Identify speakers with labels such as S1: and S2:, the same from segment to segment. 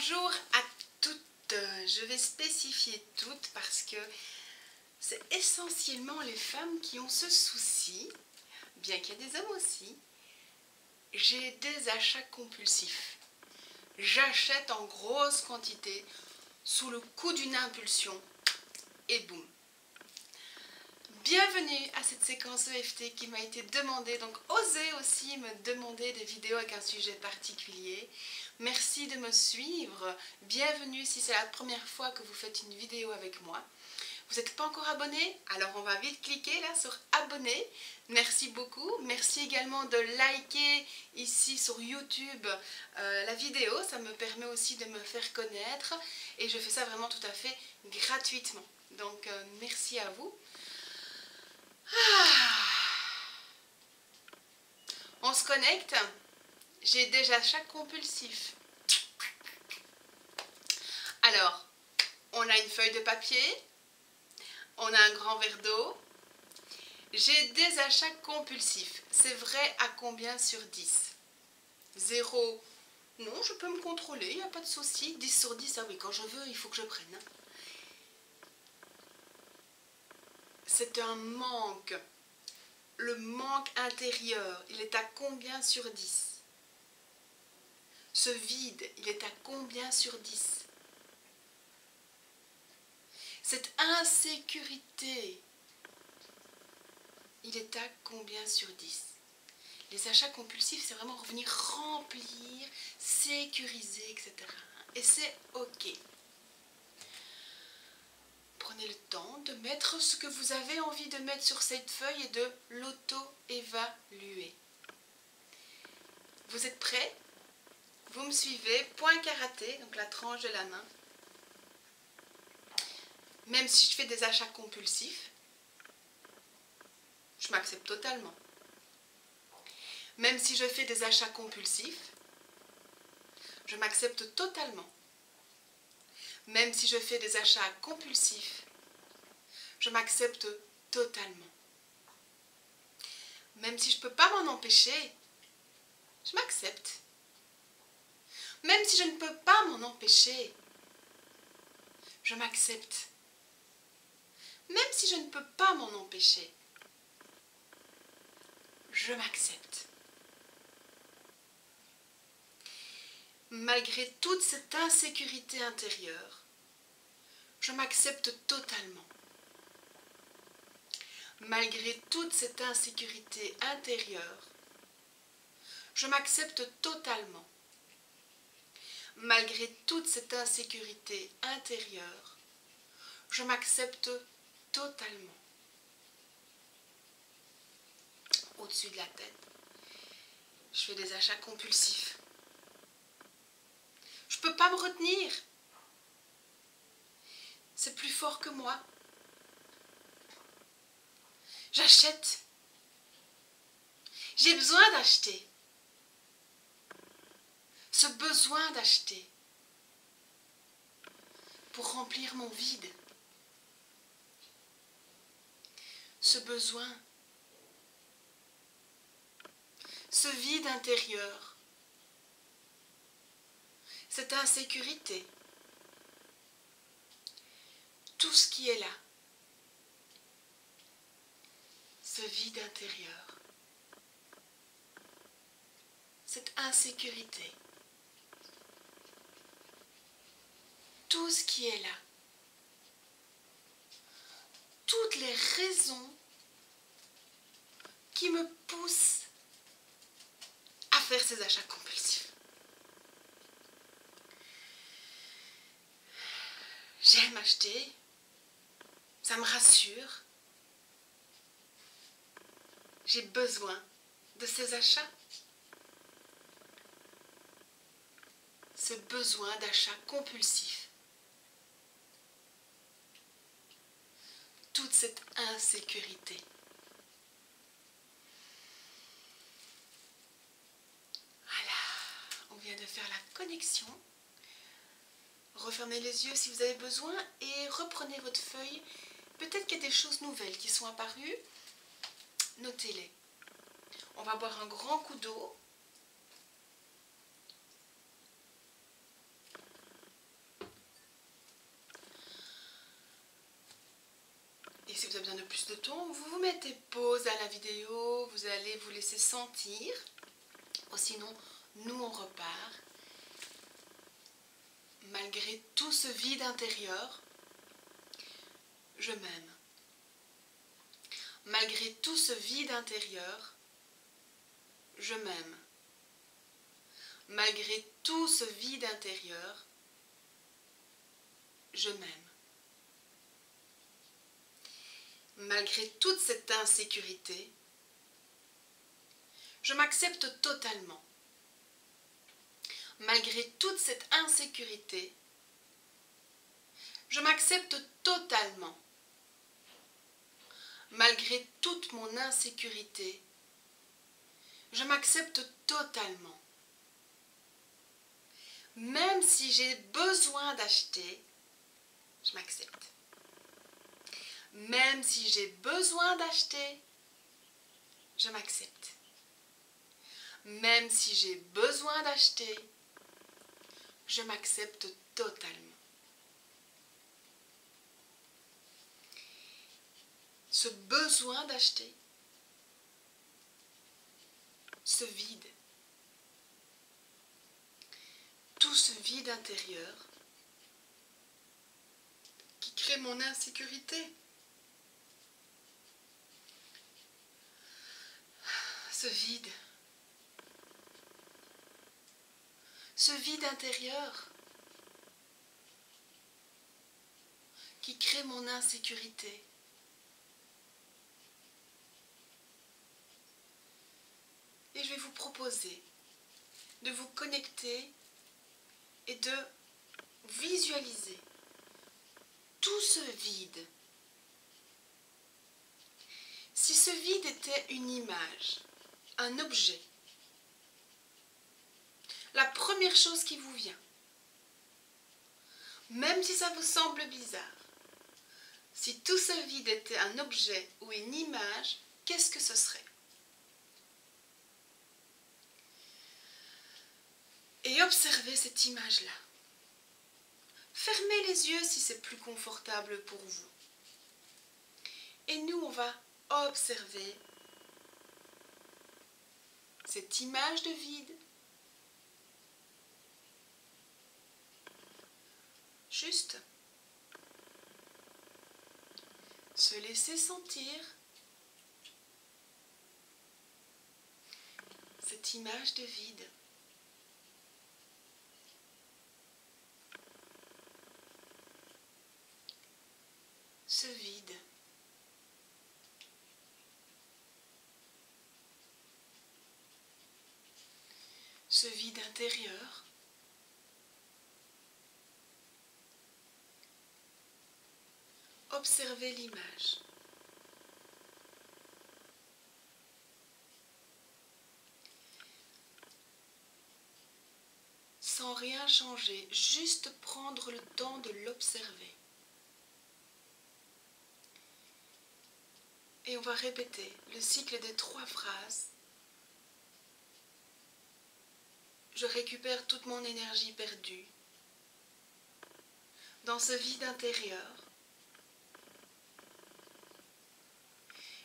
S1: Bonjour à toutes, je vais spécifier toutes parce que c'est essentiellement les femmes qui ont ce souci, bien qu'il y ait des hommes aussi. J'ai des achats compulsifs. J'achète en grosse quantité sous le coup d'une impulsion et boum. Bienvenue à cette séquence EFT qui m'a été demandée, donc osez aussi me demander des vidéos avec un sujet particulier. Merci de me suivre, bienvenue si c'est la première fois que vous faites une vidéo avec moi. Vous n'êtes pas encore abonné? Alors on va vite cliquer là sur abonner. Merci beaucoup, merci également de liker ici sur YouTube la vidéo, ça me permet aussi de me faire connaître et je fais ça vraiment tout à fait gratuitement. Donc merci à vous. On se connecte. J'ai déjà achats compulsifs. Alors, on a une feuille de papier, on a un grand verre d'eau. J'ai des achats compulsifs. C'est vrai à combien sur 10? 0. Non, je peux me contrôler, il n'y a pas de souci. 10 sur 10, ah oui, quand je veux, il faut que je prenne. C'est un manque. Le manque intérieur, il est à combien sur 10? Ce vide, il est à combien sur 10? Cette insécurité, il est à combien sur 10? Les achats compulsifs, c'est vraiment revenir remplir, sécuriser, etc. Et c'est ok. Prenez le temps de mettre ce que vous avez envie de mettre sur cette feuille et de l'auto-évaluer. Vous êtes prêts? Vous me suivez, point karaté, donc la tranche de la main. Même si je fais des achats compulsifs, je m'accepte totalement. Même si je fais des achats compulsifs, je m'accepte totalement. Même si je fais des achats compulsifs, je m'accepte totalement. Même si je ne peux pas m'en empêcher, je m'accepte. Même si je ne peux pas m'en empêcher, je m'accepte. Même si je ne peux pas m'en empêcher, je m'accepte. Malgré toute cette insécurité intérieure, je m'accepte totalement. Malgré toute cette insécurité intérieure, je m'accepte totalement. Malgré toute cette insécurité intérieure, je m'accepte totalement. Au-dessus de la tête, je fais des achats compulsifs. Je ne peux pas me retenir. C'est plus fort que moi. J'achète. J'ai besoin d'acheter. Ce besoin d'acheter pour remplir mon vide. Ce besoin. Ce vide intérieur. Cette insécurité. Tout ce qui est là. Ce vide intérieur. Cette insécurité. Tout ce qui est là. Toutes les raisons qui me poussent à faire ces achats compulsifs. J'aime acheter, ça me rassure. J'ai besoin de ces achats. Ce besoin d'achat compulsif. Toute cette insécurité. Voilà, on vient de faire la connexion. Refermez les yeux si vous avez besoin et reprenez votre feuille. Peut-être qu'il y a des choses nouvelles qui sont apparues. Notez-les. On va boire un grand coup d'eau. si vous avez besoin de plus de temps, vous vous mettez pause à la vidéo, vous allez vous laisser sentir. Ou sinon, nous on repart. Malgré tout ce vide intérieur, je m'aime. Malgré tout ce vide intérieur, je m'aime. Malgré tout ce vide intérieur, je m'aime. Malgré toute cette insécurité, je m'accepte totalement. Malgré toute cette insécurité, je m'accepte totalement. Malgré toute mon insécurité, je m'accepte totalement. Même si j'ai besoin d'acheter, je m'accepte. Même si j'ai besoin d'acheter, je m'accepte. Même si j'ai besoin d'acheter, je m'accepte totalement. Ce besoin d'acheter, ce vide, tout ce vide intérieur qui crée mon insécurité, ce vide intérieur qui crée mon insécurité. Et je vais vous proposer de vous connecter et de visualiser tout ce vide. Si ce vide était une image, un objet, la première chose qui vous vient, même si ça vous semble bizarre, si tout ce vide était un objet ou une image, qu'est-ce que ce serait? Et observez cette image-là. Fermez les yeux si c'est plus confortable pour vous. Et nous, on va observer cette image de vide. Juste se laisser sentir cette image de vide. Ce vide. Ce vide intérieur. Observez l'image. Sans rien changer, juste prendre le temps de l'observer. Et on va répéter le cycle des 3 phrases. Je récupère toute mon énergie perdue dans ce vide intérieur.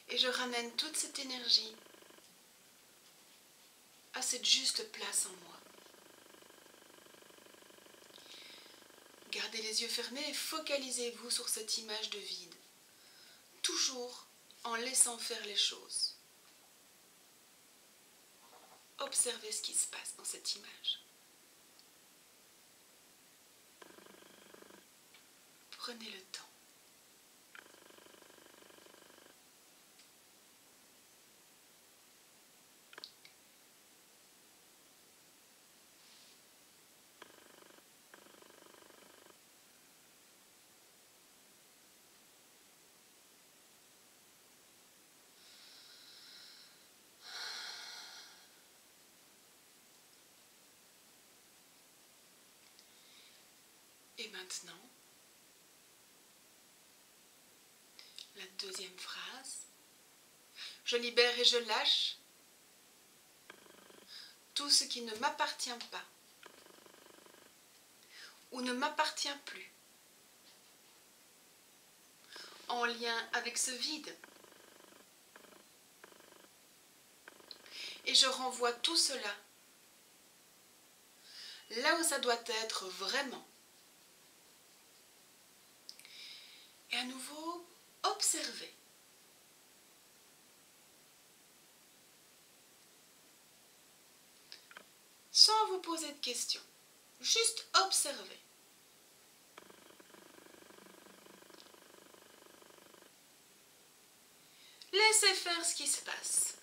S1: Et je ramène toute cette énergie à cette juste place en moi. Gardez les yeux fermés et focalisez-vous sur cette image de vide. Toujours en laissant faire les choses. Observez ce qui se passe dans cette image. Prenez le temps. Et maintenant, la deuxième phrase. Je libère et je lâche tout ce qui ne m'appartient pas ou ne m'appartient plus. en lien avec ce vide. Et je renvoie tout cela là où ça doit être vraiment. Et à nouveau, observez. Sans vous poser de questions, juste observez. Laissez faire ce qui se passe.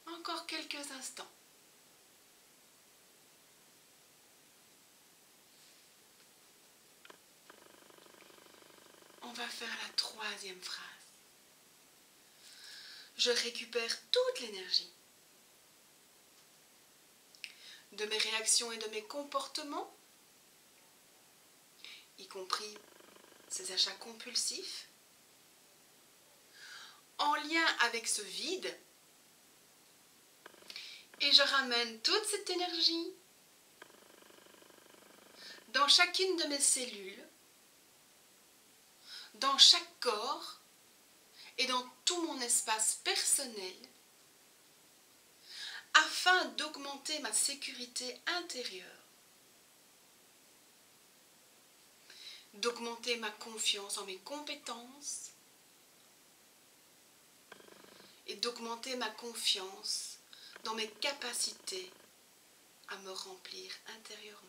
S1: Encore quelques instants. On va faire la troisième phrase. Je récupère toute l'énergie de mes réactions et de mes comportements, y compris ces achats compulsifs, en lien avec ce vide, et je ramène toute cette énergie dans chacune de mes cellules, dans chaque corps et dans tout mon espace personnel, afin d'augmenter ma sécurité intérieure, d'augmenter ma confiance en mes compétences et d'augmenter ma confiance dans mes capacités à me remplir intérieurement.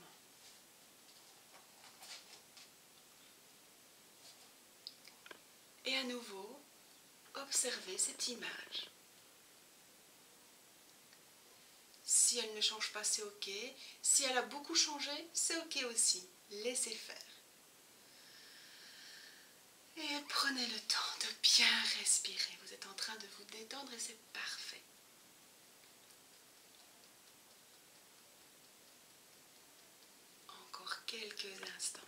S1: Et à nouveau, observez cette image. Si elle ne change pas, c'est ok. Si elle a beaucoup changé, c'est ok aussi. Laissez faire. Et prenez le temps de bien respirer. Vous êtes en train de vous détendre et c'est parfait. Encore quelques instants.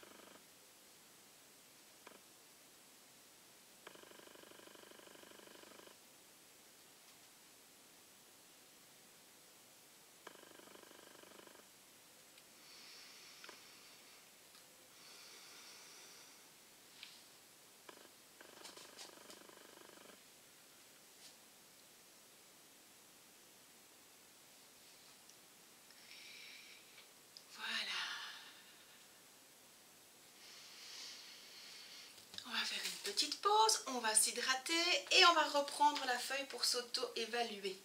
S1: Petite pause, on va s'hydrater et on va reprendre la feuille pour s'auto-évaluer.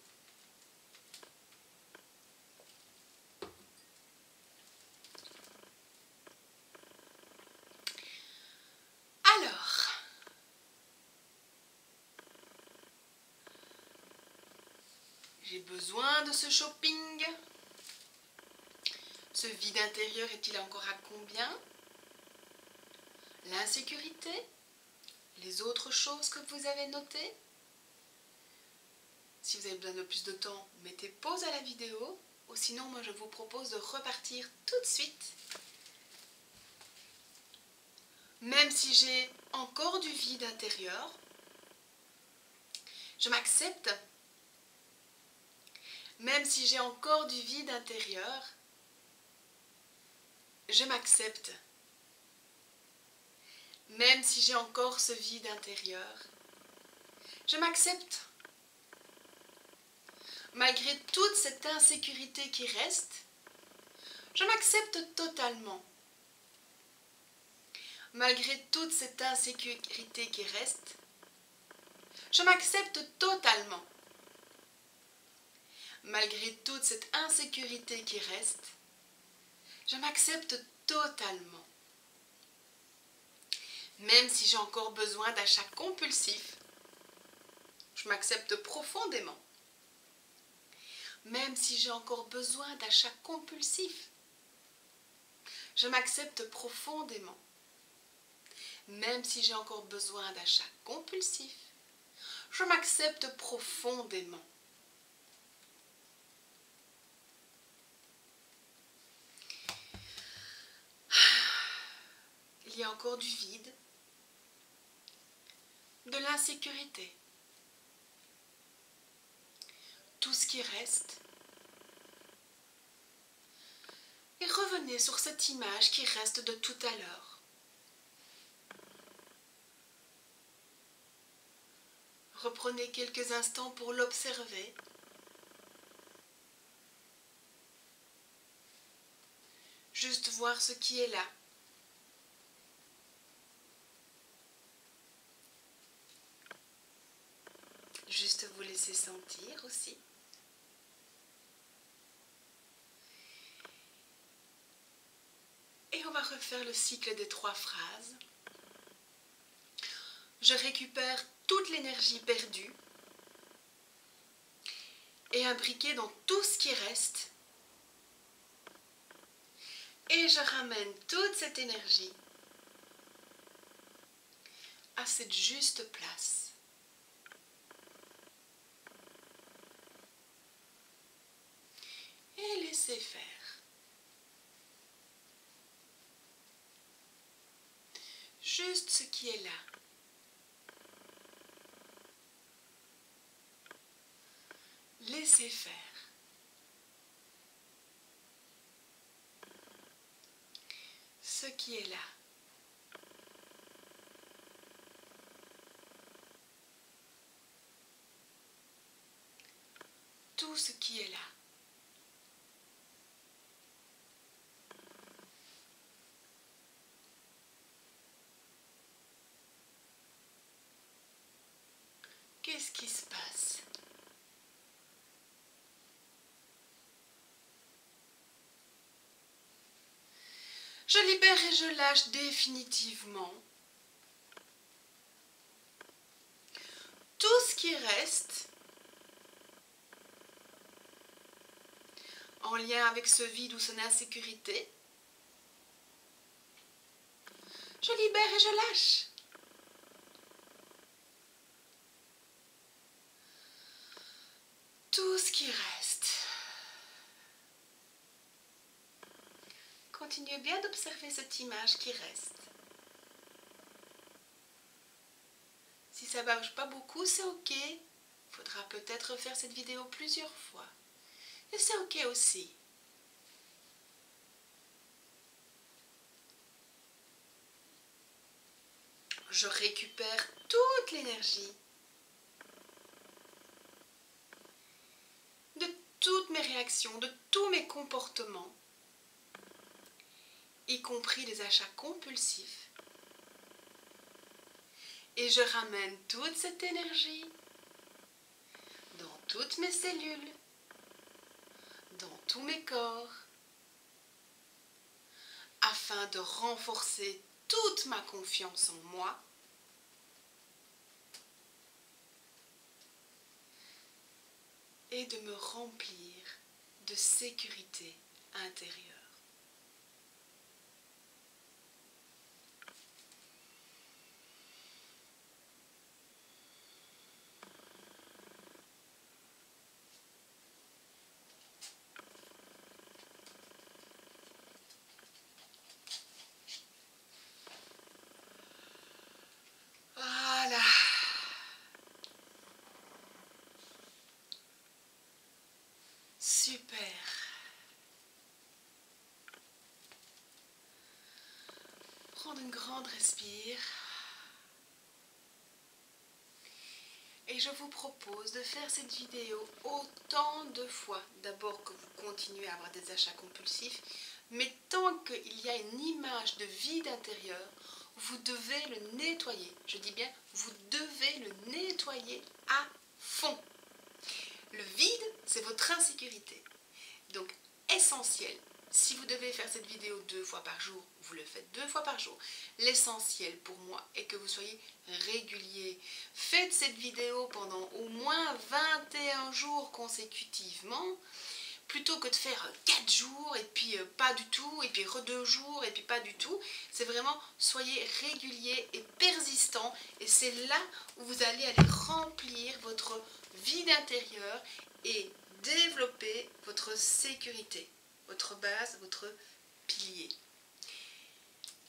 S1: Alors, j'ai besoin de ce shopping. Ce vide intérieur est-il encore à combien? L'insécurité? Les autres choses que vous avez notées? Si vous avez besoin de plus de temps, mettez pause à la vidéo. Ou sinon, moi je vous propose de repartir tout de suite. Même si j'ai encore du vide intérieur, je m'accepte. Même si j'ai encore du vide intérieur, je m'accepte. Même si j'ai encore ce vide intérieur, je m'accepte. Malgré toute cette insécurité qui reste, je m'accepte totalement. Malgré toute cette insécurité qui reste, je m'accepte totalement. Malgré toute cette insécurité qui reste, je m'accepte totalement. Même si j'ai encore besoin d'achats compulsifs, je m'accepte profondément. Même si j'ai encore besoin d'achats compulsifs, je m'accepte profondément. Même si j'ai encore besoin d'achats compulsifs, je m'accepte profondément. Il y a encore du vide, de l'insécurité. tout ce qui reste. Et revenez sur cette image qui reste de tout à l'heure. Reprenez quelques instants pour l'observer. Juste voir ce qui est là. Juste vous laisser sentir aussi. Et on va refaire le cycle des 3 phrases. Je récupère toute l'énergie perdue et imbriquée dans tout ce qui reste. Et je ramène toute cette énergie à cette juste place. Et laissez faire. Juste ce qui est là. Laissez faire. Ce qui est là. Tout ce qui est là. Qu'est-ce qui se passe? Je libère et je lâche définitivement tout ce qui reste en lien avec ce vide ou son insécurité. Je libère et je lâche. Tout ce qui reste. Continuez bien d'observer cette image qui reste. Si ça ne marche pas beaucoup, c'est ok. Il faudra peut-être refaire cette vidéo plusieurs fois. Et c'est ok aussi. Je récupère toute l'énergie de toutes mes réactions, de tous mes comportements, y compris les achats compulsifs. Et je ramène toute cette énergie dans toutes mes cellules, dans tous mes corps, afin de renforcer toute ma confiance en moi et de me remplir de sécurité intérieure. Voilà. Super. Prendre une grande respire. Et je vous propose de faire cette vidéo autant de fois. D'abord que vous continuez à avoir des achats compulsifs, mais tant qu'il y a une image de vide intérieur, vous devez le nettoyer. Je dis bien, vous devez le nettoyer à fond. Le vide, c'est votre insécurité. Donc, essentiel. Si vous devez faire cette vidéo 2 fois par jour, vous le faites 2 fois par jour. L'essentiel pour moi est que vous soyez régulier. Faites cette vidéo pendant au moins 21 jours consécutivement, plutôt que de faire 4 jours et puis pas du tout, et puis 2 jours et puis pas du tout. C'est vraiment, soyez régulier et persistant, et c'est là où vous allez aller remplir votre vide intérieur et développer votre sécurité, votre base, votre pilier.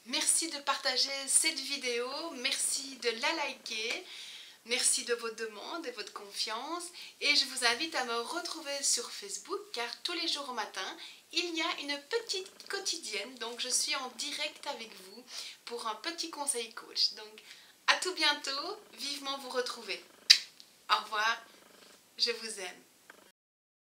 S1: Merci de partager cette vidéo, merci de la liker. Merci de vos demandes et votre confiance et je vous invite à me retrouver sur Facebook car tous les jours au matin, il y a une petite quotidienne, donc je suis en direct avec vous pour un petit conseil coach. Donc à tout bientôt, vivement vous retrouver. Au revoir, je vous aime.